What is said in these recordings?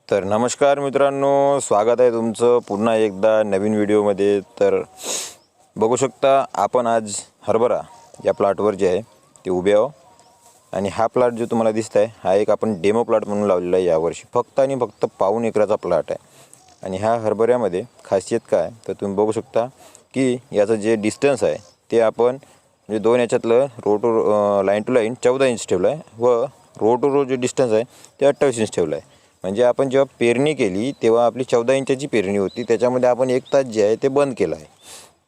तर नमस्कार मित्रांनो, स्वागत आहे तुमचं पुन्हा एकदा नवीन व्हिडिओमध्ये। तर बघू शकता आपण आज हरभरा या प्लॉटवर जे आहे ते उभे आहो आणि हा प्लॉट जो तुम्हाला दिसत आहे हा एक आपण डेमो प्लॉट म्हणून लावलेला आहे यावर्षी। फक्त आणि फक्त पाऊण एकराचा प्लॉट आहे आणि ह्या हरभऱ्यामध्ये खासियत काय तर तुम्ही बघू शकता की याचं जे डिस्टन्स आहे ते आपण म्हणजे दोन याच्यातलं row to line to line 14 inch ठेवलं आहे व रो टू रो जे डिस्टन्स आहे ते 28 इंच ठेवलं आहे। म्हणजे आपण जेव्हा पेरणी केली तेव्हा आपली 14 इंचाची पेरणी होती, त्याच्यामध्ये आपण 1 तास जे आहे ते बंद केलं आहे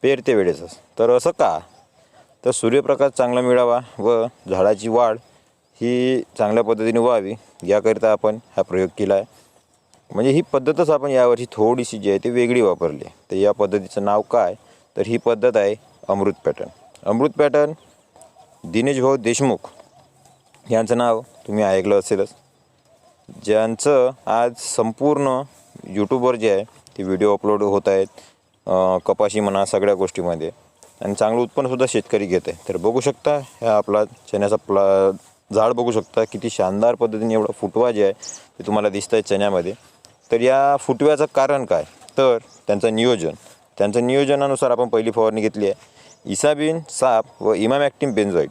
पेरते वेळेसच। तर असं का तर सूर्यप्रकाश चांगला मिळावा व झाडाची वाढ ही चांगल्या पद्धतीने व्हावी याकरिता आपण हा प्रयोग केला आहे। म्हणजे ही पद्धतच आपण यावर्षी थोडीशी जी आहे ती वेगळी वापरली। तर या पद्धतीचं नाव काय तर ही पद्धत आहे अमृत पॅटर्न। अमृत पॅटर्न दिनेश भाऊ देशमुख यांचं नाव तुम्ही ऐकलं असेलच, ज्यांचं आज संपूर्ण यूट्यूबवर जे आहे ते व्हिडिओ अपलोड होत आहेत, कपाशी म्हणा सगळ्या गोष्टीमध्ये, आणि चांगलं उत्पन्नसुद्धा शेतकरी घेत आहे। तर बघू शकता ह्या आपला चण्याचा झाड बघू शकता किती शानदार पद्धतीने एवढा फुटवा जे आहे ते तुम्हाला दिसत आहे चण्यामध्ये। तर या फुटव्याचं कारण काय तर त्यांचं नियोजनानुसार आपण पहिली फवारणी घेतली आहे इसाबिन साप व इमामॅक्टिन बेन्झोइट।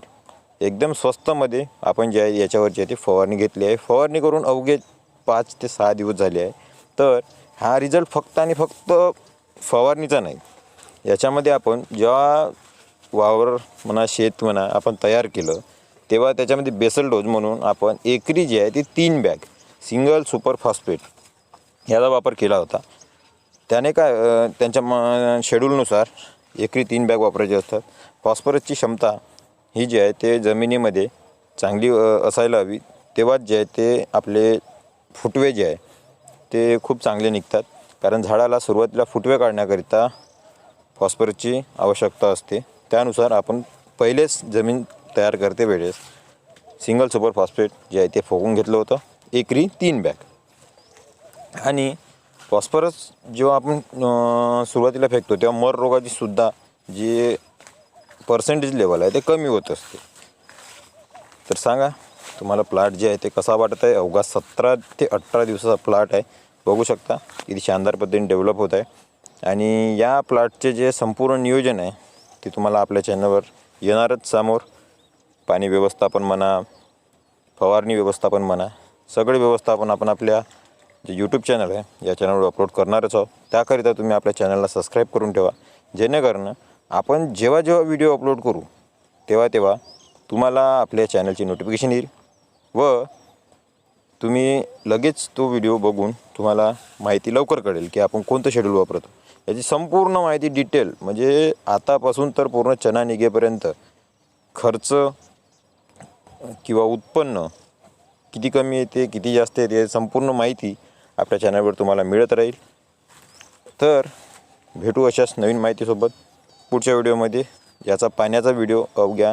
एकदम स्वस्तमध्ये आपण जे आहे याच्यावरची ती फवारणी घेतली आहे। फवारणी करून अवघे 5 ते 6 दिवस झाले आहे। तर हा रिझल्ट फक्त आणि फक्त फवारणीचा नाही, याच्यामध्ये आपण जेव्हा वावर म्हणा शेत म्हणा आपण तयार केलं तेव्हा त्याच्यामध्ये बेसल डोज म्हणून आपण एकरी जे आहे ती 3 बॅग सिंगल सुपर फॉस्फेट याचा वापर केला होता। त्याने काय त्यांच्या शेड्यूलनुसार एकरी 3 बॅग वापरायचे असतात। फॉस्फरसची क्षमता ही जी आहे ते जमिनीमध्ये चांगली असायला हवी, तेव्हाच जे आहे ते आपले फुटवे जे आहे ते खूप चांगले निघतात। कारण झाडाला सुरुवातीला फुटवे काढण्याकरिता फॉस्फरसची आवश्यकता असते। त्यानुसार आपण पहिलेच जमीन तयार करते वेळेस सिंगल सुपर फॉस्फेट जे आहे ते फोकून घेतलं होतं एकरी 3 बॅग। आणि फॉस्फरस जेव्हा आपण सुरुवातीला फेकतो तेव्हा मर रोगाची सुद्धा जी पर्सेंटेज लेवल आहे ते कमी होत असते। तर सांगा तुम्हाला प्लॉट जे आहे ते कसा वाटत आहे। अवघा 17 ते 18 दिवसाचा प्लॉट आहे, बघू शकता किती शानदार पद्धतीने डेव्हलप होत आहे। आणि या प्लॉटचे जे संपूर्ण नियोजन आहे ते तुम्हाला आपल्या चॅनलवर येणारच समोर। पाणी व्यवस्थापन म्हणा, फवारणी व्यवस्थापन म्हणा, सगळे व्यवस्थापन आपण आपल्या जे यूट्यूब चॅनल आहे या चॅनलवर अपलोड करणारच आहोत। त्याकरिता तुम्ही आपल्या चॅनलला सबस्क्राईब करून ठेवा, जेणेकरून आपण जेव्हा व्हिडिओ अपलोड करू तेव्हा तुम्हाला आपल्या चॅनलची नोटिफिकेशन येईल व तुम्ही लगेच तो व्हिडिओ बघून तुम्हाला माहिती लवकर कळेल की आपण कोणतं शेड्यूल वापरतो। याची संपूर्ण माहिती डिटेल म्हणजे आतापासून तर पूर्ण चणा निघेपर्यंत खर्च किंवा उत्पन्न किती कमी येते किती जास्त येते संपूर्ण माहिती आपल्या चॅनलवर तुम्हाला मिळत राहील। तर भेटू अशाच नवीन माहितीसोबत पुढच्या व्हिडिओमध्ये। याचा पाण्याचा व्हिडिओ अवघ्या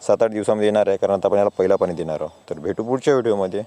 7-8 दिवसामध्ये येणार आहे, कारण आता आपण याला पहिला पाणी देणार आहोत। तर भेटू पुढच्या व्हिडिओमध्ये।